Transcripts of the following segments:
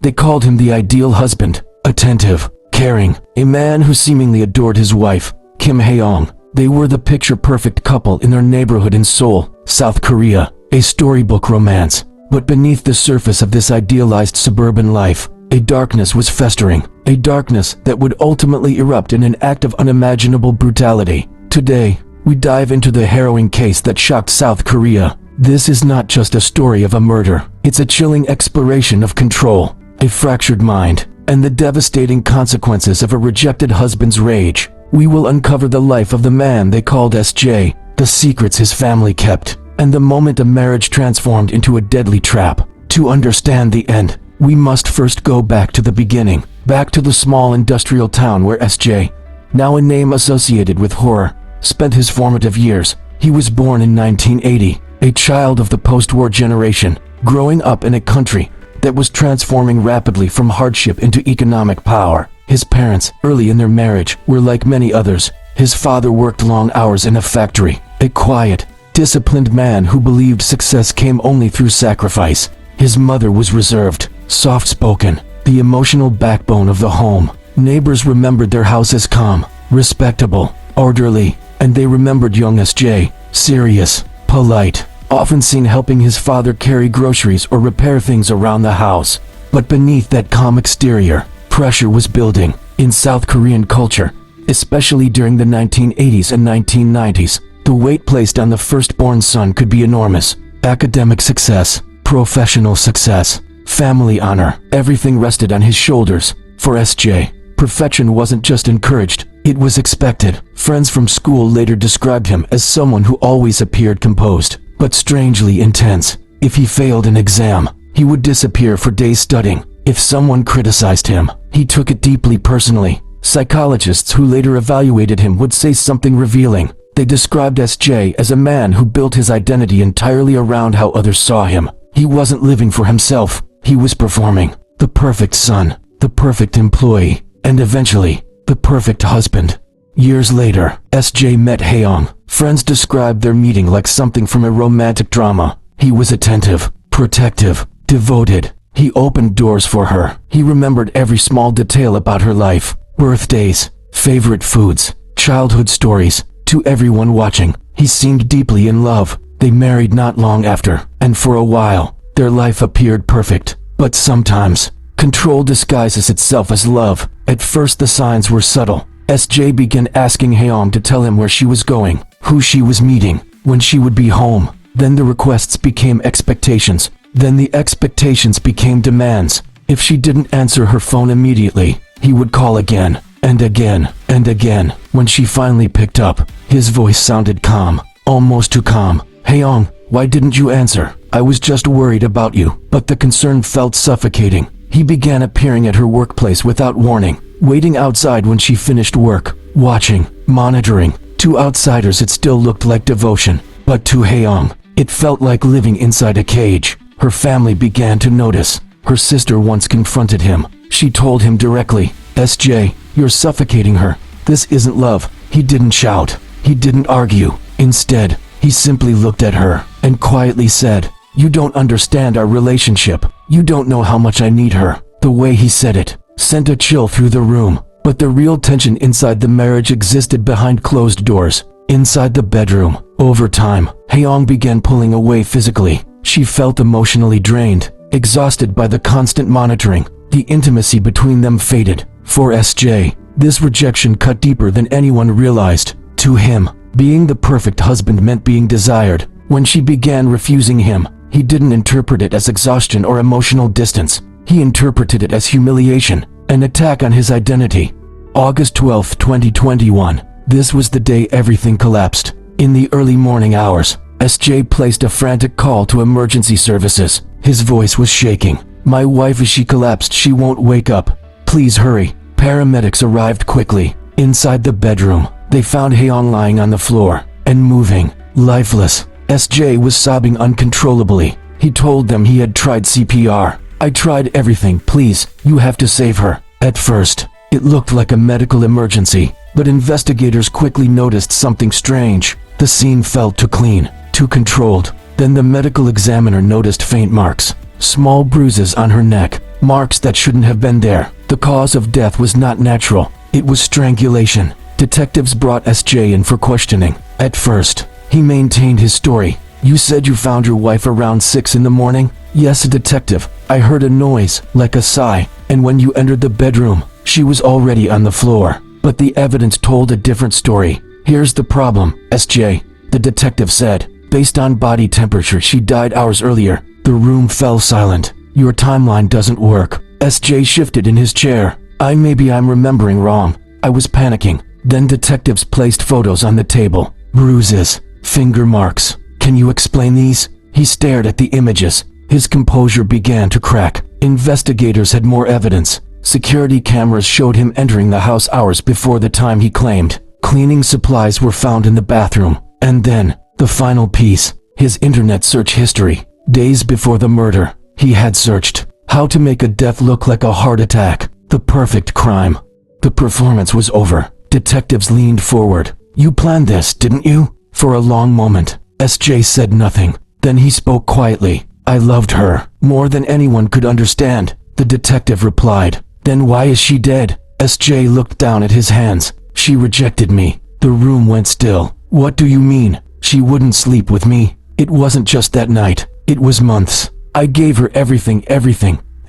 They called him the ideal husband, attentive, caring, a man who seemingly adored his wife, Kim Hayong. They were the picture-perfect couple in their neighborhood in Seoul, South Korea, a storybook romance. But beneath the surface of this idealized suburban life, a darkness was festering, a darkness that would ultimately erupt in an act of unimaginable brutality. Today, we dive into the harrowing case that shocked South Korea. This is not just a story of a murder, it's a chilling exploration of control, a fractured mind, and the devastating consequences of a rejected husband's rage. We will uncover the life of the man they called SJ, the secrets his family kept, and the moment a marriage transformed into a deadly trap. To understand the end, we must first go back to the beginning, back to the small industrial town where SJ, now a name associated with horror, spent his formative years. He was born in 1980, a child of the post-war generation, growing up in a country that was transforming rapidly from hardship into economic power. His parents, early in their marriage, were like many others. His father worked long hours in a factory, a quiet, disciplined man who believed success came only through sacrifice. His mother was reserved, soft-spoken, the emotional backbone of the home. Neighbors remembered their house as calm, respectable, orderly, and they remembered young SJ, serious, polite, often seen helping his father carry groceries or repair things around the house. But beneath that calm exterior, pressure was building. In South Korean culture, especially during the 1980s and 1990s, the weight placed on the firstborn son could be enormous. Academic success, professional success, family honor, everything rested on his shoulders. For SJ, perfection wasn't just encouraged, it was expected. Friends from school later described him as someone who always appeared composed, but strangely intense. If he failed an exam, he would disappear for days studying. If someone criticized him, he took it deeply personally. Psychologists who later evaluated him would say something revealing. They described SJ as a man who built his identity entirely around how others saw him. He wasn't living for himself, he was performing. The perfect son, the perfect employee, and eventually, the perfect husband. Years later, SJ met Hayong. Friends described their meeting like something from a romantic drama. He was attentive, protective, devoted. He opened doors for her. He remembered every small detail about her life. Birthdays, favorite foods, childhood stories. To everyone watching, he seemed deeply in love. They married not long after, and for a while, their life appeared perfect. But sometimes, control disguises itself as love. At first the signs were subtle. SJ began asking Hayong to tell him where she was going, who she was meeting, when she would be home. Then the requests became expectations. Then the expectations became demands. If she didn't answer her phone immediately, he would call again, and again, and again. When she finally picked up, his voice sounded calm, almost too calm. "Hayong, why didn't you answer? I was just worried about you." But the concern felt suffocating. He began appearing at her workplace without warning, waiting outside when she finished work, watching, monitoring. To outsiders it still looked like devotion, but to Hayong, it felt like living inside a cage. Her family began to notice. Her sister once confronted him. She told him directly, "SJ, you're suffocating her. This isn't love." He didn't shout. He didn't argue. Instead, he simply looked at her and quietly said, "You don't understand our relationship. You don't know how much I need her." The way he said it sent a chill through the room. But the real tension inside the marriage existed behind closed doors. Inside the bedroom, over time, Hayong began pulling away physically. She felt emotionally drained, exhausted by the constant monitoring. The intimacy between them faded. For SJ, this rejection cut deeper than anyone realized. To him, being the perfect husband meant being desired. When she began refusing him, he didn't interpret it as exhaustion or emotional distance. He interpreted it as humiliation, an attack on his identity. August 12, 2021. This was the day everything collapsed. In the early morning hours, SJ placed a frantic call to emergency services. His voice was shaking. "My wife, she collapsed. She won't wake up. Please hurry." Paramedics arrived quickly. Inside the bedroom, they found Hayong lying on the floor and moving, lifeless. SJ was sobbing uncontrollably. He told them he had tried CPR. "I tried everything. Please, you have to save her." At first, it looked like a medical emergency, but investigators quickly noticed something strange. The scene felt too clean, too controlled. Then the medical examiner noticed faint marks, small bruises on her neck, marks that shouldn't have been there. The cause of death was not natural. It was strangulation. Detectives brought SJ in for questioning. At first, he maintained his story. "You said you found your wife around 6 in the morning?" "Yes, detective. I heard a noise, like a sigh, and when you entered the bedroom, she was already on the floor." But the evidence told a different story. "Here's the problem, SJ," the detective said. "Based on body temperature, she died hours earlier." The room fell silent. "Your timeline doesn't work." SJ shifted in his chair. Maybe I'm remembering wrong. I was panicking." Then detectives placed photos on the table. Bruises, finger marks. "Can you explain these?" He stared at the images. His composure began to crack. Investigators had more evidence. Security cameras showed him entering the house hours before the time he claimed. Cleaning supplies were found in the bathroom. And then, the final piece, his internet search history. Days before the murder, he had searched how to make a death look like a heart attack. The perfect crime. The performance was over. Detectives leaned forward. "You planned this, didn't you?" For a long moment, SJ said nothing. Then he spoke quietly. "I loved her, more than anyone could understand," the detective replied. "Then why is she dead?" SJ looked down at his hands. "She rejected me." The room went still. "What do you mean?" "She wouldn't sleep with me. It wasn't just that night. It was months. I gave her everything,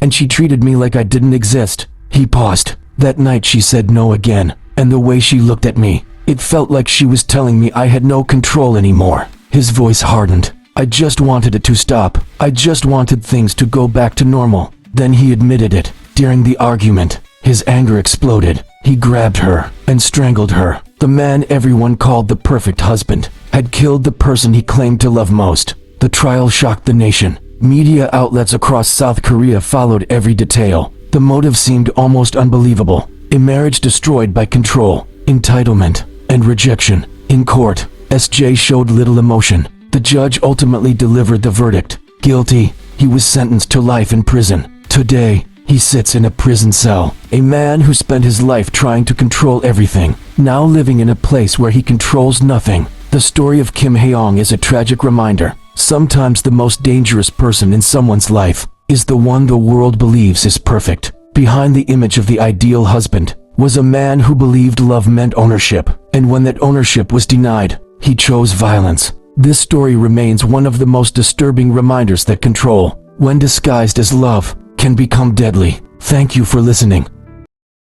and she treated me like I didn't exist." He paused. "That night she said no again, and the way she looked at me, it felt like she was telling me I had no control anymore." His voice hardened. "I just wanted it to stop. I just wanted things to go back to normal." Then he admitted it. During the argument, his anger exploded. He grabbed her and strangled her. The man everyone called the perfect husband had killed the person he claimed to love most. The trial shocked the nation. Media outlets across South Korea followed every detail. The motive seemed almost unbelievable. A marriage destroyed by control, entitlement, and rejection. In court, SJ showed little emotion. The judge ultimately delivered the verdict. Guilty. He was sentenced to life in prison. Today, he sits in a prison cell. A man who spent his life trying to control everything, now living in a place where he controls nothing. The story of Kim Hayong is a tragic reminder. Sometimes the most dangerous person in someone's life is the one the world believes is perfect. Behind the image of the ideal husband was a man who believed love meant ownership, and when that ownership was denied, he chose violence. This story remains one of the most disturbing reminders that control, when disguised as love, can become deadly. Thank you for listening.